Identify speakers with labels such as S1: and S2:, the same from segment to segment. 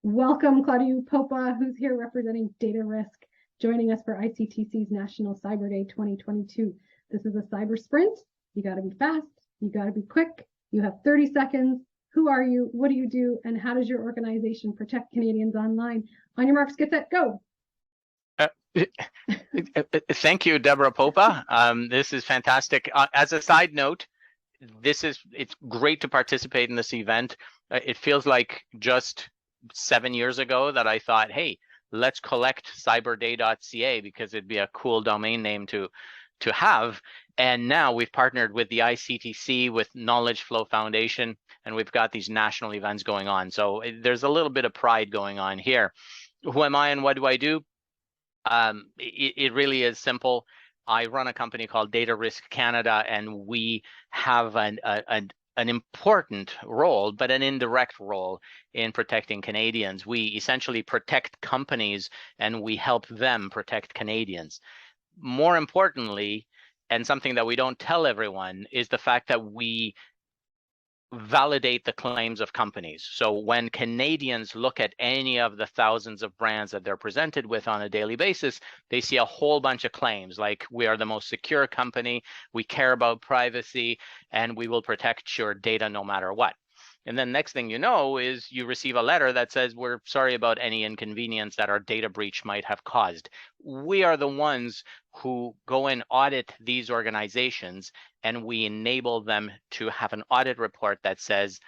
S1: Welcome, Claudiu Popa, who's here representing Datarisk, joining us for ICTC's National Cyber Day 2022. This is a cyber sprint. You got to be fast. You got to be quick. You have 30 seconds. Who are you? What do you do? And how does your organization protect Canadians online? On your marks, get set, go.
S2: Thank you, Deborah Popa. This is fantastic. As a side note, it's great to participate in this event. It feels like just 7 years ago that I thought, hey, let's collect cyberday.ca because it'd be a cool domain name to have. And now we've partnered with the ICTC, with KnowledgeFlow Foundation, and we've got these national events going on. So there's a little bit of pride going on here. Who am I and what do I do? It really is simple. I run a company called Datarisk Canada, and we have an important role, but an indirect role in protecting Canadians. We essentially protect companies and we help them protect Canadians. More importantly, and something that we don't tell everyone, is the fact that we validate the claims of companies. So when Canadians look at any of the thousands of brands that they're presented with on a daily basis, they see a whole bunch of claims like we are the most secure company, we care about privacy, and we will protect your data no matter what. And then next thing you know is you receive a letter that says, we're sorry about any inconvenience that our data breach might have caused. We are the ones who go and audit these organizations, and we enable them to have an audit report that says,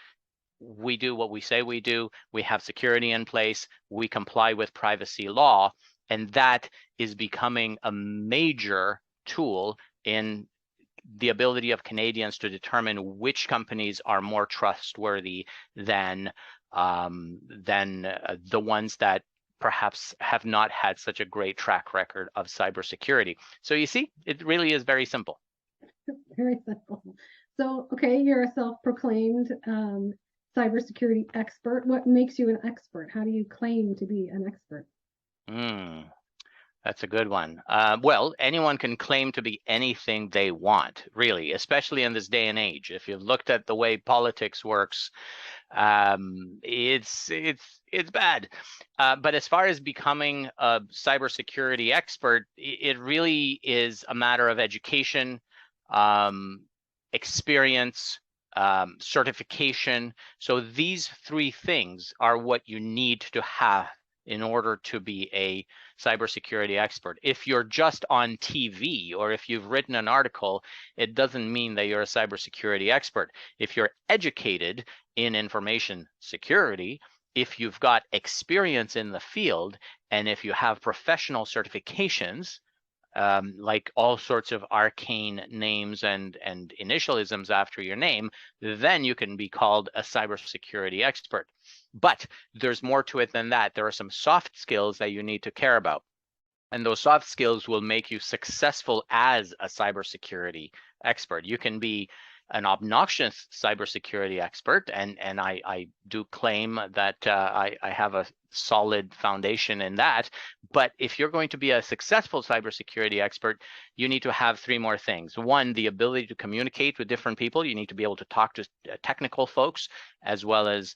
S2: we do what we say we do, we have security in place, we comply with privacy law, and that is becoming a major tool in the ability of Canadians to determine which companies are more trustworthy than the ones that perhaps have not had such a great track record of cybersecurity. So you see, it really is very simple.
S1: Very simple. So, okay, you're a self-proclaimed cybersecurity expert. What makes you an expert? How do you claim to be an expert?
S2: That's a good one. Well, anyone can claim to be anything they want, really, especially in this day and age. If you've looked at the way politics works, it's bad. But as far as becoming a cybersecurity expert, it really is a matter of education, experience, certification. So these three things are what you need to have in order to be a cybersecurity expert. If you're just on TV or if you've written an article, it doesn't mean that you're a cybersecurity expert. If you're educated in information security, if you've got experience in the field, and if you have professional certifications, like all sorts of arcane names and initialisms after your name, then you can be called a cybersecurity expert. But there's more to it than that. There are some soft skills that you need to care about. And those soft skills will make you successful as a cybersecurity expert. You can be an obnoxious cybersecurity expert, and I do claim that I have a solid foundation in that. But if you're going to be a successful cybersecurity expert, you need to have three more things. One, the ability to communicate with different people. You need to be able to talk to technical folks as well as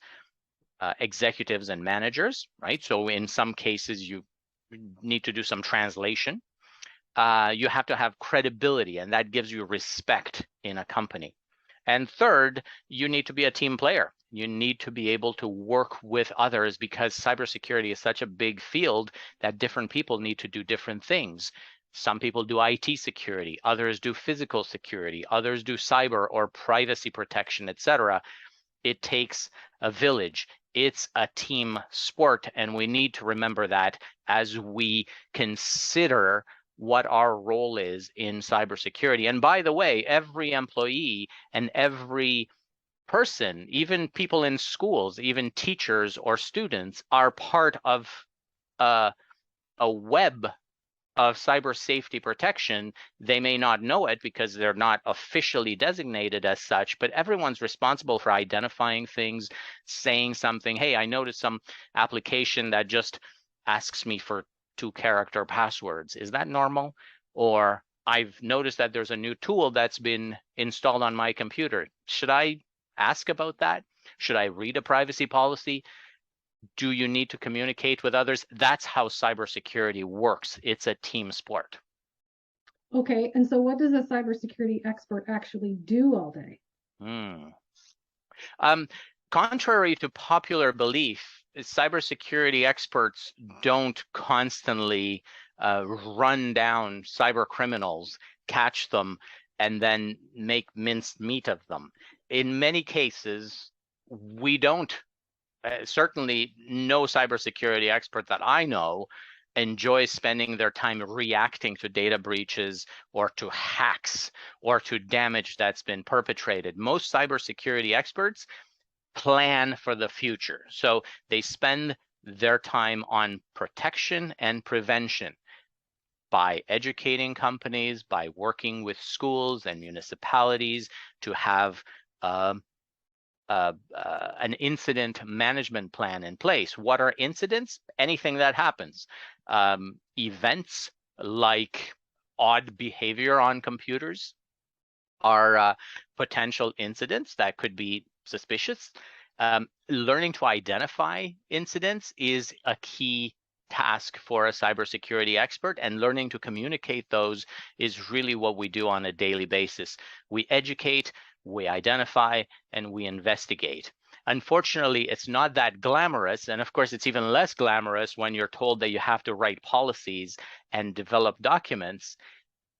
S2: executives and managers, right? So in some cases, you need to do some translation. You have to have credibility, and that gives you respect in a company. And third, you need to be a team player. You need to be able to work with others, because cybersecurity is such a big field that different people need to do different things. Some people do IT security, others do physical security, others do cyber or privacy protection, etc. It takes a village. It's a team sport, and we need to remember that as we consider what our role is in cybersecurity. And by the way, every employee and every person, even people in schools, even teachers or students, are part of a web of cyber safety protection. They may not know it because they're not officially designated as such, but everyone's responsible for identifying things, saying something. Hey, I noticed some application that just asks me for 2-character passwords. Is that normal? Or I've noticed that there's a new tool that's been installed on my computer. Should I ask about that? Should I read a privacy policy? Do you need to communicate with others? That's how cybersecurity works. It's a team sport.
S1: Okay, and so what does a cybersecurity expert actually do all day?
S2: Contrary to popular belief, cybersecurity experts don't constantly run down cyber criminals, catch them, and then make minced meat of them. In many cases, we don't. Certainly, no cybersecurity expert that I know enjoys spending their time reacting to data breaches or to hacks or to damage that's been perpetrated. Most cybersecurity experts plan for the future. So they spend their time on protection and prevention by educating companies, by working with schools and municipalities to have an incident management plan in place. What are incidents? Anything that happens. Events like odd behavior on computers are potential incidents that could be suspicious. Learning to identify incidents is a key task for a cybersecurity expert, and learning to communicate those is really what we do on a daily basis. We educate, we identify, and we investigate. Unfortunately, it's not that glamorous, and of course, it's even less glamorous when you're told that you have to write policies and develop documents.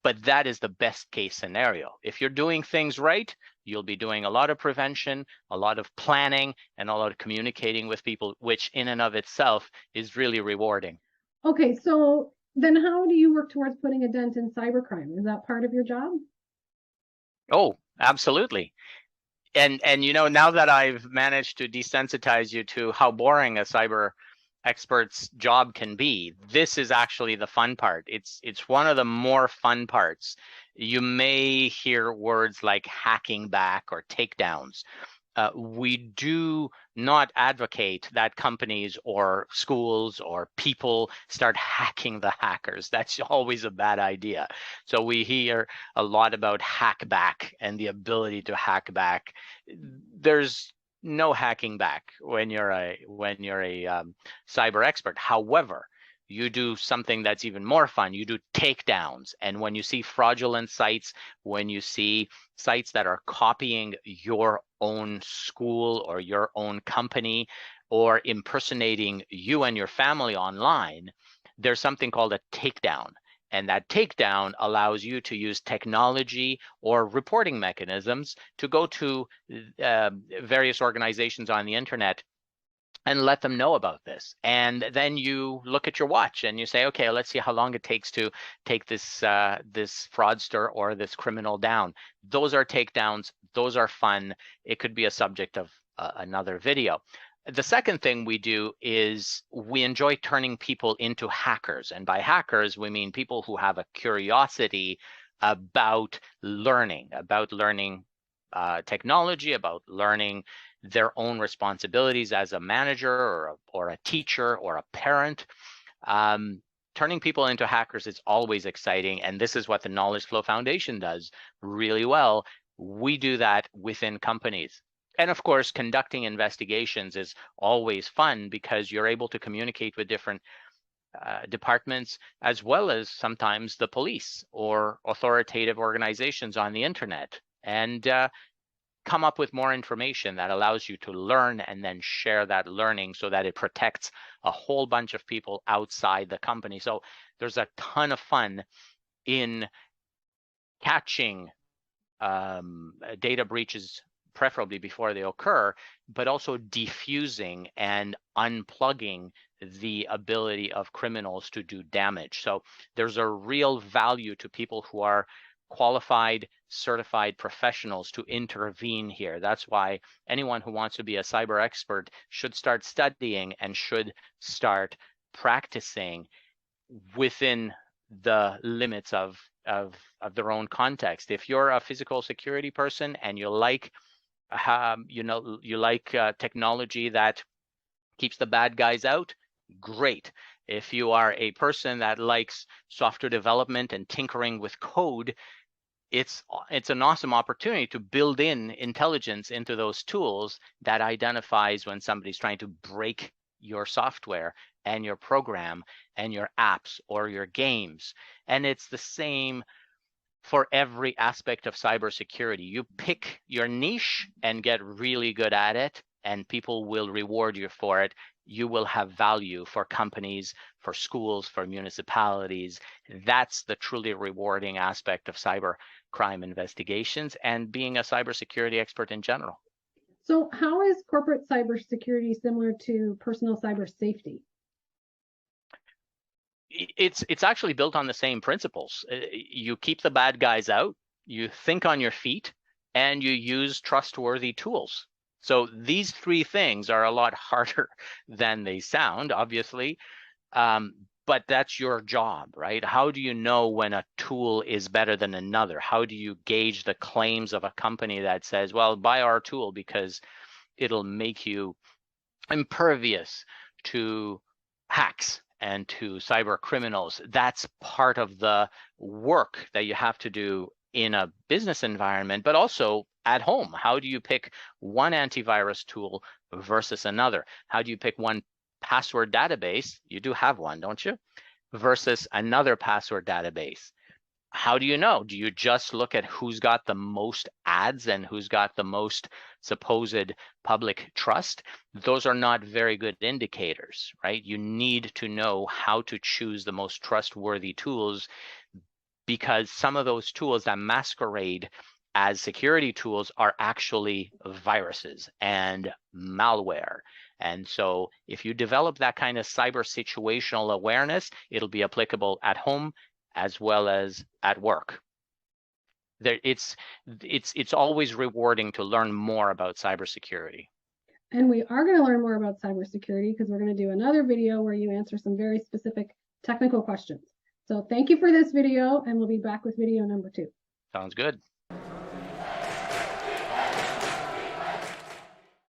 S2: But that is the best case scenario. If you're doing things right, you'll be doing a lot of prevention, a lot of planning, and a lot of communicating with people, which in and of itself is really rewarding.
S1: Okay, so then how do you work towards putting a dent in cybercrime? Is that part of your job?
S2: Oh, absolutely. And now that I've managed to desensitize you to how boring a cyber expert's job can be, this is actually the fun part. It's one of the more fun parts. You may hear words like hacking back or takedowns. We do not advocate that companies or schools or people start hacking the hackers. That's always a bad idea. So we hear a lot about hack back and the ability to hack back. There's no hacking back when you're a cyber expert. However, you do something that's even more fun. You do takedowns. And when you see fraudulent sites, when you see sites that are copying your own school or your own company or impersonating you and your family online, there's something called a takedown. And that takedown allows you to use technology or reporting mechanisms to go to various organizations on the internet and let them know about this. And then you look at your watch and you say, okay, let's see how long it takes to take this this fraudster or this criminal down. Those are takedowns. Those are fun. It could be a subject of another video. The second thing we do is we enjoy turning people into hackers. And by hackers, we mean people who have a curiosity about learning technology, about learning their own responsibilities as a manager or a teacher or a parent. Turning people into hackers is always exciting, and this is what the KnowledgeFlow Foundation does really well. We do that within companies. And of course, conducting investigations is always fun because you're able to communicate with different departments, as well as sometimes the police or authoritative organizations on the internet, and come up with more information that allows you to learn and then share that learning so that it protects a whole bunch of people outside the company. So there's a ton of fun in catching data breaches, preferably before they occur, but also defusing and unplugging the ability of criminals to do damage. So there's a real value to people who are qualified, certified professionals to intervene here. That's why anyone who wants to be a cyber expert should start studying and should start practicing within the limits of their own context. If you're a physical security person and you like technology that keeps the bad guys out, great. If you are a person that likes software development and tinkering with code, it's an awesome opportunity to build in intelligence into those tools that identifies when somebody's trying to break your software and your program and your apps or your games. And it's the same for every aspect of cybersecurity. You pick your niche and get really good at it, and people will reward you for it. You will have value for companies, for schools, for municipalities. That's the truly rewarding aspect of cyber crime investigations and being a cybersecurity expert in general.
S1: So how is corporate cybersecurity similar to personal cyber safety?
S2: It's actually built on the same principles. You keep the bad guys out, you think on your feet, and you use trustworthy tools. So these three things are a lot harder than they sound, obviously, but that's your job, right? How do you know when a tool is better than another? How do you gauge the claims of a company that says, well, buy our tool because it'll make you impervious to hacks and to cyber criminals? That's part of the work that you have to do in a business environment, but also at home. How do you pick one antivirus tool versus another? How do you pick one password database? You do have one, don't you? Versus another password database. How do you know? Do you just look at who's got the most ads and who's got the most supposed public trust? Those are not very good indicators, right? You need to know how to choose the most trustworthy tools, because some of those tools that masquerade as security tools are actually viruses and malware. And so if you develop that kind of cyber situational awareness, it'll be applicable at home as well as at work. It's always rewarding to learn more about cybersecurity.
S1: And we are going to learn more about cybersecurity because we're going to do another video where you answer some very specific technical questions. So thank you for this video, and we'll be back with video number 2.
S2: Sounds good.